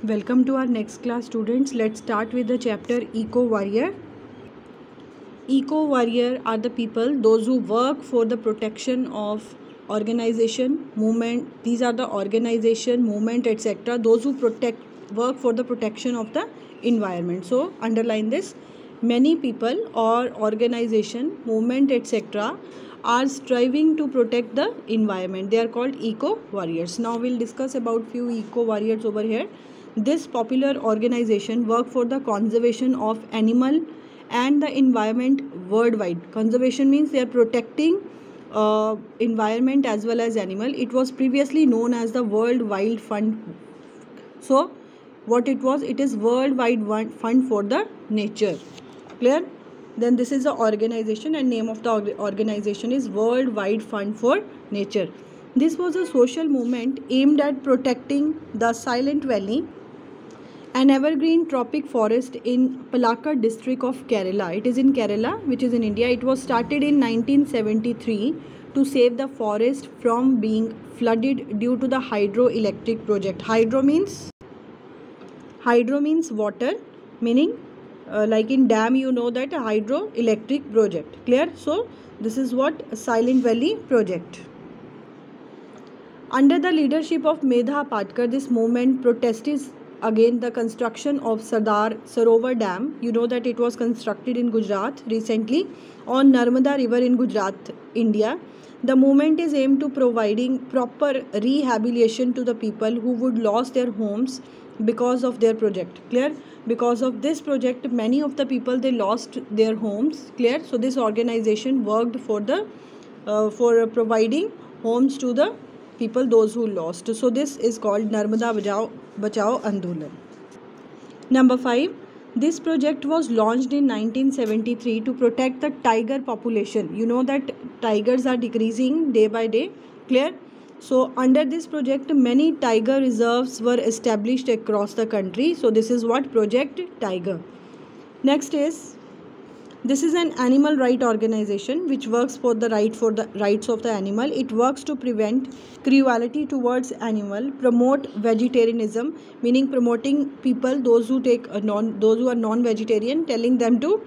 Welcome to our next class, students. Let's start with the chapter Eco Warrior. Eco Warrior are the people, those who work for the protection of organization, movement. These are the organization, movement, etc. Those who work for the protection of the environment. So underline this. Many people or organization, movement, etc. are striving to protect the environment. They are called eco warriors. Now we'll discuss about few eco warriors over here. This popular organization work for the conservation of animal and the environment worldwide. Conservation means they are protecting environment as well as animal. It was previously known as the World Wild Fund. So what it was, it is World Wide Fund for the Nature. Clear? Then this is the organization, and name of the organization is World Wide Fund for Nature. This was a social movement aimed at protecting the Silent Valley, an evergreen tropic forest in Palakkad district of Kerala. It is in Kerala, which is in India. It was started in 1973 to save the forest from being flooded due to the hydroelectric project. Hydro means water, meaning like in dam, you know that a hydroelectric project. Clear? So this is what Silent Valley project. Under the leadership of Medha Patkar, this movement protested against the construction of Sardar Sarovar Dam. You know that it was constructed in Gujarat recently on Narmada River in Gujarat, India. The movement is aimed to providing proper rehabilitation to the people who would lost their homes because of their project. Clear? Because of this project, many of the people, they lost their homes. Clear? So this organization worked for the for providing homes to the people, those who lost. So this is called Narmada Bachao Andolan. Number 5. This project was launched in 1973 to protect the tiger population. You know that tigers are decreasing day by day. Clear? So under this project, many tiger reserves were established across the country. So this is what Project Tiger. Next is, this is an animal right organization which works for the rights of the animal. It works to prevent cruelty towards animal, promote vegetarianism, meaning promoting people, those who are non-vegetarian, telling them to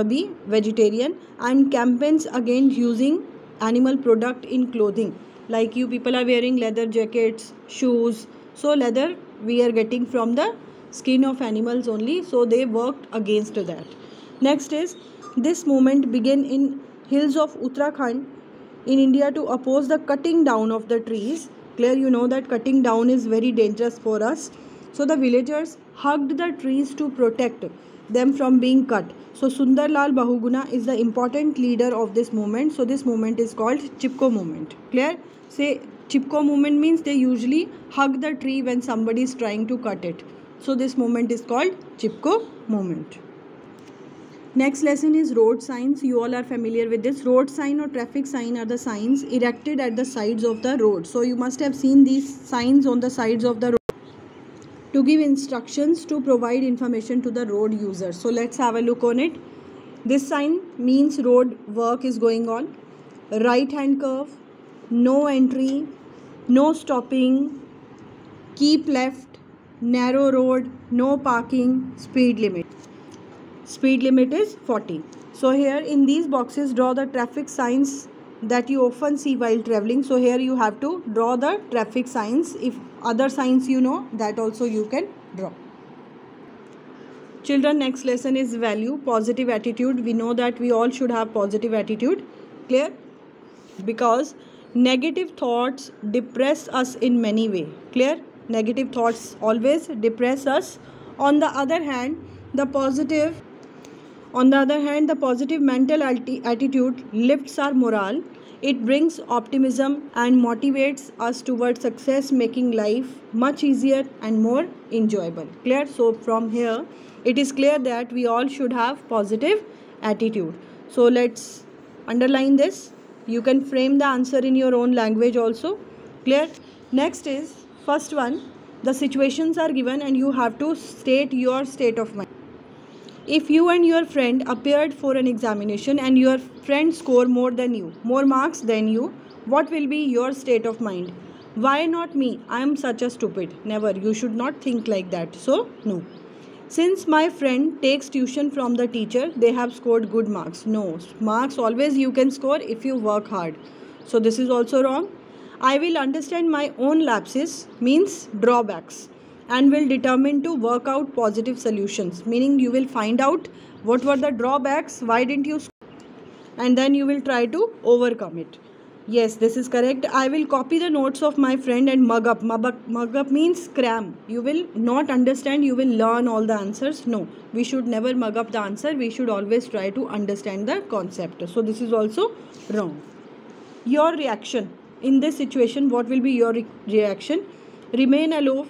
be vegetarian, and campaigns against using animal product in clothing. Like you people are wearing leather jackets, shoes. So leather we are getting from the skin of animals only. So they worked against that. Next is, this movement began in hills of Uttarakhand in India to oppose the cutting down of the trees. Clear? You know that cutting down is very dangerous for us. So the villagers hugged the trees to protect them from being cut. So Sundar Lal Bahuguna is the important leader of this movement. So this movement is called Chipko movement. Clear? Say Chipko movement means they usually hug the tree when somebody is trying to cut it. So this movement is called Chipko movement. Next lesson is road signs. You all are familiar with this. Road sign or traffic sign are the signs erected at the sides of the road. So you must have seen these signs on the sides of the road to give instructions, to provide information to the road users. So let's have a look on it. This sign means road work is going on. Right hand curve, no entry, no stopping, keep left, narrow road, no parking, speed limit. Speed limit is 40. So here in these boxes, draw the traffic signs that you often see while traveling. So here you have to draw the traffic signs. If other signs you know, that also you can draw. Children, next lesson is value, positive attitude. We know that we all should have positive attitude. Clear? Because negative thoughts depress us in many ways. Clear? Negative thoughts always depress us. On the other hand, the positive mental attitude lifts our morale. It brings optimism and motivates us towards success, making life much easier and more enjoyable. Clear? So from here, it is clear that we all should have positive attitude. So let's underline this. You can frame the answer in your own language also. Clear? Next is, first one, the situations are given and you have to state your state of mind. If you and your friend appeared for an examination and your friend scored more marks than you, what will be your state of mind? Why not me? I am such a stupid. Never. You should not think like that. So, no. Since my friend takes tuition from the teacher, they have scored good marks. No. Marks always you can score if you work hard. So, this is also wrong. I will understand my own lapses means drawbacks and will determine to work out positive solutions. Meaning you will find out what were the drawbacks, why didn't you, and then you will try to overcome it. Yes, this is correct. I will copy the notes of my friend and mug up. Mug up means cram. You will not understand, you will learn all the answers. No, we should never mug up the answer. We should always try to understand the concept. So, this is also wrong. Your reaction in this situation, what will be your reaction? Remain aloof,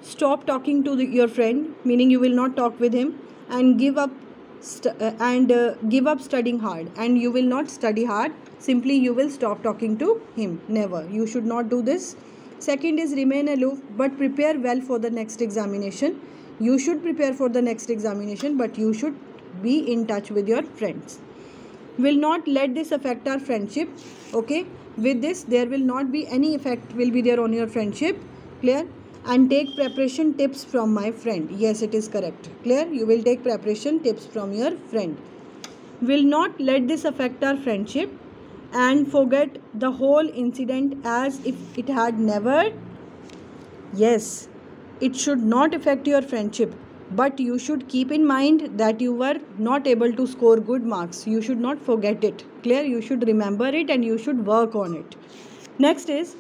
stop talking to your friend, meaning you will not talk with him, and give up give up studying hard, and you will not study hard, simply you will stop talking to him. Never, you should not do this. Second is remain aloof but prepare well for the next examination. You should prepare for the next examination, but you should be in touch with your friends. Will not let this affect our friendship. Okay, with this there will not be any effect will be there on your friendship. Clear? And take preparation tips from my friend. Yes, it is correct. Clear? You will take preparation tips from your friend. Will not let this affect our friendship and forget the whole incident as if it had never. Yes, it should not affect your friendship, but you should keep in mind that you were not able to score good marks. You should not forget it. Clear? You should remember it and you should work on it. Next is,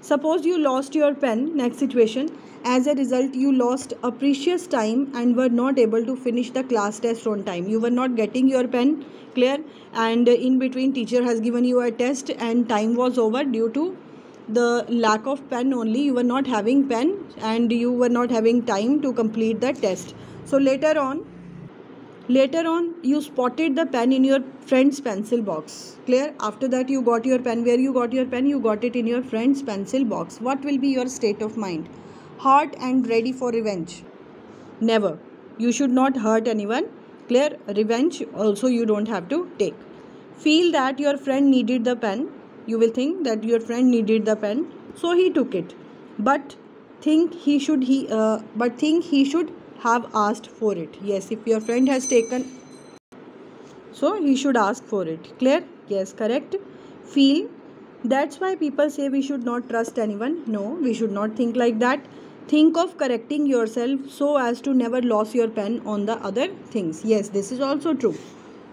suppose you lost your pen. Next situation, as a result you lost a precious time and were not able to finish the class test on time. You were not getting your pen. Clear? And in between teacher has given you a test and time was over due to the lack of pen only. You were not having pen and you were not having time to complete the test. So later on you spotted the pen in your friend's pencil box. Clear? After that you got your pen. Where you got your pen? You got it in your friend's pencil box. What will be your state of mind? Hurt and ready for revenge. Never. You should not hurt anyone. Clear? Revenge also you don't have to take. Feel that your friend needed the pen. You will think that your friend needed the pen, so he took it. But think he should have asked for it. Yes, if your friend has taken, so he should ask for it. Clear? Yes, correct. Feel. That's why people say we should not trust anyone. No, we should not think like that. Think of correcting yourself so as to never lose your pen on the other things. Yes, this is also true.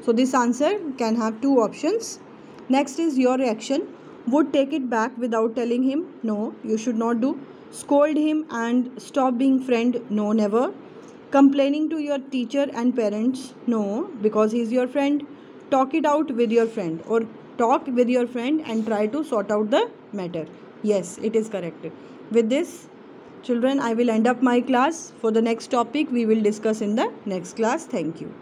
So this answer can have two options. Next is your reaction. Would take it back without telling him. No, you should not do. Scold him and stop being friend. No, never. Complaining to your teacher and parents. No, because he is your friend. Talk it out with your friend, or talk with your friend and try to sort out the matter. Yes, it is correct. With this, children, I will end up my class. For the next topic we will discuss in the next class. Thank you.